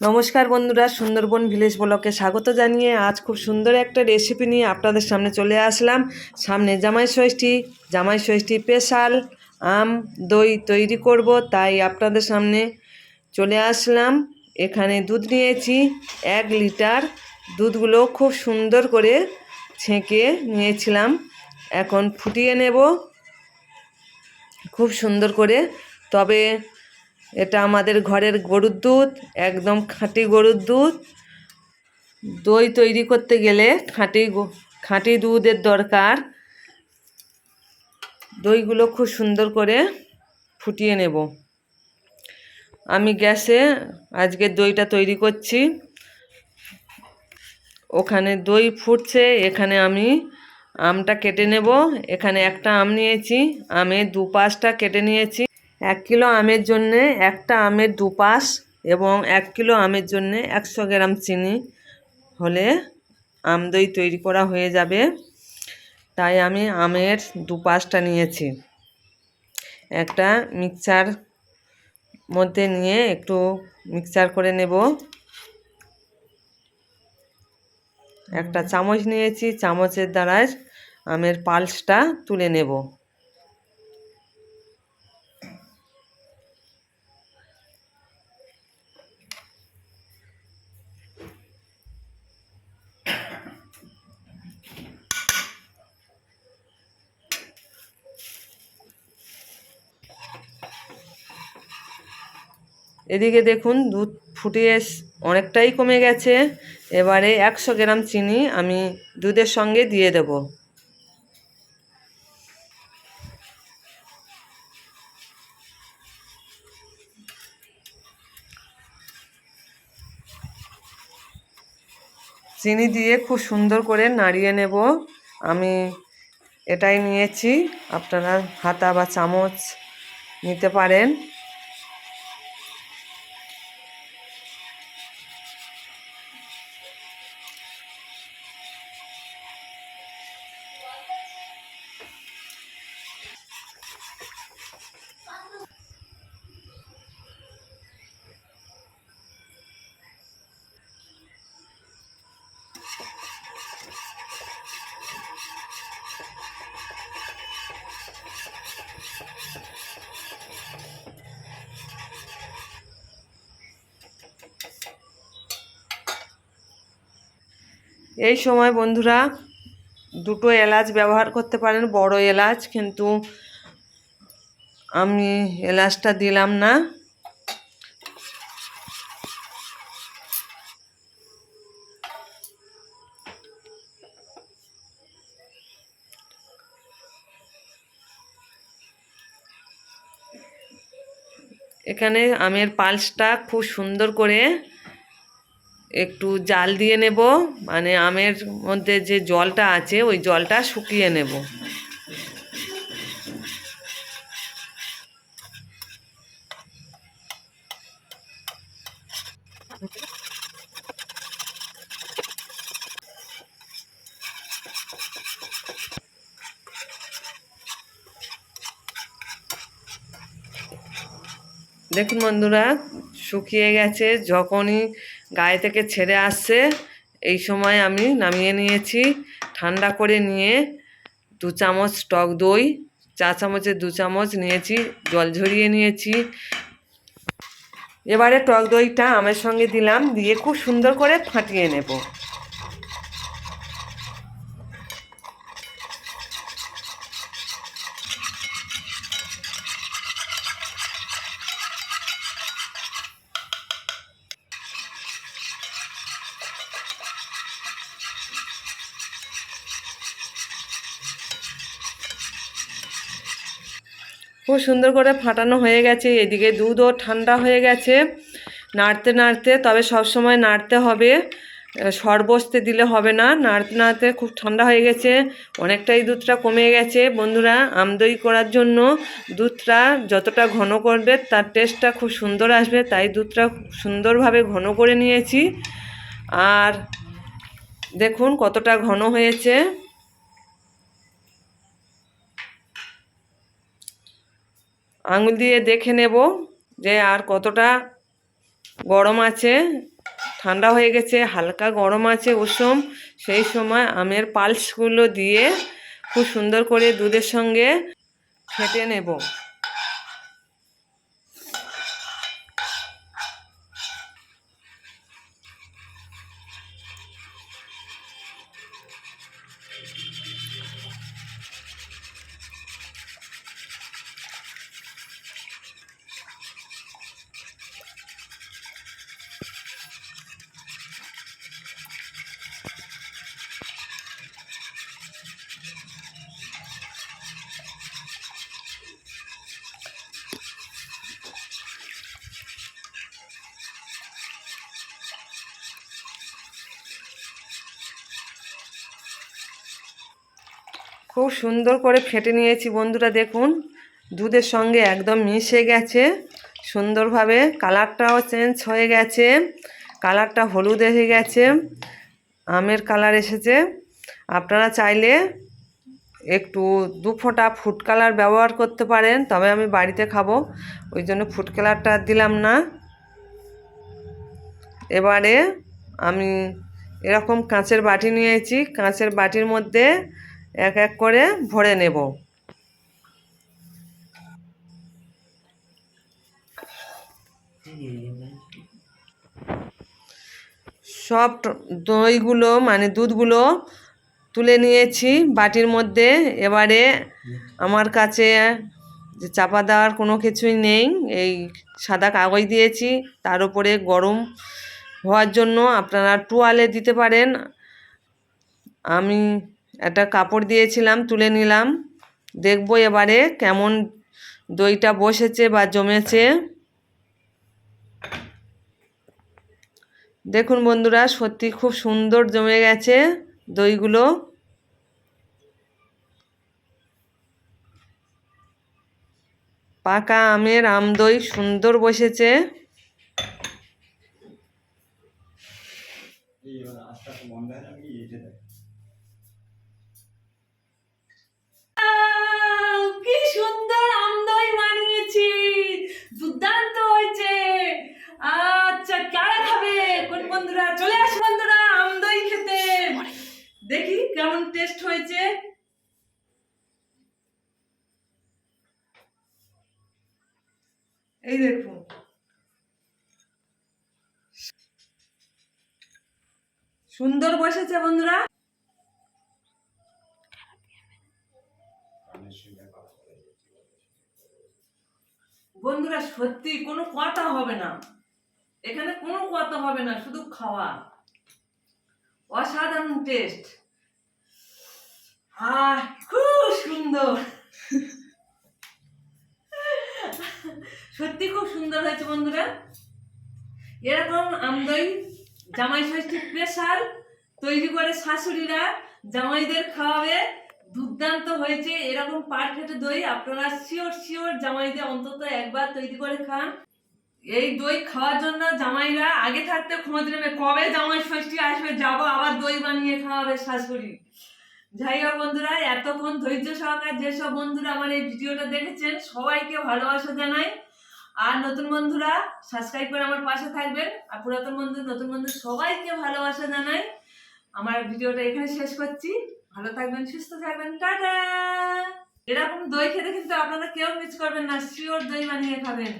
নমস্কার বন্ধুরা, সুন্দরবন ভিলেজ ব্লকে স্বাগত জানিয়ে আজ খুব সুন্দর একটা রেসিপি নিয়ে আপনাদের সামনে চলে আসলাম। সামনে জামাই ষষ্ঠী স্পেশাল আম দই তৈরি করব, তাই আপনাদের সামনে চলে আসলাম। এখানে দুধ নিয়েছি 1 লিটার। দুধগুলো খুব সুন্দর করে ছেঁকে নিয়েছিলাম, এখন ফুটিয়ে নেব খুব সুন্দর করে। তবে এটা আমাদের ঘরের গরুর দুধ, একদম খাঁটি গরুর দুধ। দই তৈরি করতে গেলে খাঁটি দুধের দরকার। দইগুলো খুব সুন্দর করে ফুটিয়ে নেব। আমি গ্যাসে আজকে দইটা তৈরি করছি। ওখানে দই ফুটছে, এখানে আমি আমটা কেটে নেব। এখানে একটা আম নিয়েছি, আমের দুপাশটা কেটে নিয়েছি। 1 কিলো আমের জন্যে একটা আমের দুপাশ এবং 1 কিলো আমের জন্যে 100 গ্রাম চিনি হলে আম দই তৈরি করা হয়ে যাবে। তাই আমি আমের দুপাশটা নিয়েছি। একটা মিক্সার মধ্যে নিয়ে একটু মিক্সচার করে নেব। একটা চামচ নিয়েছি, চামচের দ্বারায় আমের পাল্সটা তুলে নেব। এদিকে দেখুন দুধ ফুটিয়ে অনেকটাই কমে গেছে। এবারে 100 গ্রাম চিনি আমি দুধের সঙ্গে দিয়ে দেব। চিনি দিয়ে খুব সুন্দর করে নাড়িয়ে নেব। আমি এটাই নিয়েছি, আপনারা হাতা বা চামচ নিতে পারেন। এই সময় বন্ধুরা দুটো এলাচ ব্যবহার করতে পারেন, বড় এলাচ, কিন্তু আমি এলাচটা দিলাম না। এখানে আমের পাল্সটা খুব সুন্দর করে একটু জাল দিয়ে নেব, মানে আমের মধ্যে যে জলটা আছে ওই জলটা শুকিয়ে নেব। দেখুন বন্ধুরা, শুকিয়ে গেছে। যখনই গায়ে থেকে ছেড়ে আসছে এই সময় আমি নামিয়ে নিয়েছি। ঠান্ডা করে নিয়ে 2 চামচ টক দই, 4 চামচের 2 চামচ নিয়েছি, জল ঝরিয়ে নিয়েছি। এবারে টক দইটা আমের সঙ্গে দিলাম, দিয়ে খুব সুন্দর করে ফাটিয়ে নেব। খুব সুন্দর করে ফাটানো হয়ে গেছে। এদিকে দুধও ঠান্ডা হয়ে গেছে। নাড়তে নাড়তে, তবে সব সময় নাড়তে হবে, সর বসতে দিলে হবে না। নাড়তে নাড়তে খুব ঠান্ডা হয়ে গেছে, অনেকটাই দুধটা কমে গেছে। বন্ধুরা, আমদই করার জন্য দুধটা যতটা ঘন করবে তার টেস্টটা খুব সুন্দর আসবে, তাই দুধটা সুন্দরভাবে ঘন করে নিয়েছি। আর দেখুন কতটা ঘন হয়েছে। আঙুল দিয়ে দেখে নেব যে আর কতটা গরম আছে। ঠান্ডা হয়ে গেছে, হালকা গরম আছে উষুম, সেই সময় আমের পাল্সগুলো দিয়ে খুব সুন্দর করে দুধের সঙ্গে ফেটে নেব। খুব সুন্দর করে ফেটে নিয়েছি বন্ধুরা, দেখুন দুধের সঙ্গে একদম মিশে গেছে সুন্দরভাবে, কালারটাও চেঞ্জ হয়ে গেছে, কালারটা হলুদ হয়ে গেছে, আমের কালার এসেছে। আপনারা চাইলে একটু 2 ফোঁটা ফুড কালার ব্যবহার করতে পারেন, তবে আমি বাড়িতে খাবো ওই জন্য ফুড কালারটা দিলাম না। এবারে আমি এরকম কাঁচের বাটি নিয়েছি, কাঁচের বাটির মধ্যে এক এক করে ভরে নেব। সব দইগুলো মানে দুধগুলো তুলে নিয়েছি বাটির মধ্যে। এবারে আমার কাছে যে চাপা দেওয়ার কোনো কিছুই নেই, এই সাদা কাগজ দিয়েছি, তার উপরে গরম হওয়ার জন্য আপনারা তোয়ালে দিতে পারেন। আমি একটা কাপড় দিয়েছিলাম, তুলে নিলাম। দেখব এবারে কেমন দইটা বসেছে বা জমেছে। দেখুন বন্ধুরা, সত্যি খুব সুন্দর জমে গেছে দইগুলো। পাকা আমের আমদই সুন্দর বসেছে। কি সুন্দর আমদই বানিয়েছি, দুর্দান্ত হয়েছে। আচ্ছা, কারা খাবে? কোন বন্ধুরা চলে আসো বন্ধুরা আমদই খেতে, দেখি কেমন টেস্ট হয়েছে। এই দেখুন, সুন্দর বসেছে বন্ধুরা। বন্ধুরা সত্যি কোনো কথা হবে না, এখানে কোনো কথা হবে না, শুধু খাওয়া। অসাধারণ টেস্ট, খুব সুন্দর, সত্যি খুব সুন্দর হয়েছে বন্ধুরা। এরকম আমদই জামাই ষষ্ঠী স্পেশাল তৈরি করে শাশুড়িরা জামাইদের খাওয়াবে, দুর্দান্ত হয়েছে। এরকম পারফেক্ট দই আপনারা শিওর জামাইদের অন্তত একবার তৈরি করে খান। এই দই খাওয়ার জন্য জামাইরা আগে থাকতে খোঁজ নেবে কবে জামাই ষষ্ঠী আসবে, যাবো আবার দই বানিয়ে খাওয়াবে শাশুড়ি। যাই হোক বন্ধুরা, এতক্ষণ ধৈর্য সহকারে যেসব বন্ধুরা আমার এই ভিডিওটা দেখেছেন সবাইকে ভালোবাসা জানাই। আর নতুন বন্ধুরা সাবস্ক্রাইব করে আমার পাশে থাকবেন, আর পুরাতন বন্ধু নতুন বন্ধু সবাইকে ভালোবাসা জানাই। আমার ভিডিওটা এখানে শেষ করছি। ভালো থাকবেন, সুস্থ থাকবেন, টাটা। এরকম দই খেতে কিন্তু আপনারা কেউ মিস করবেন না, শিওর দই বানিয়ে খাবেন।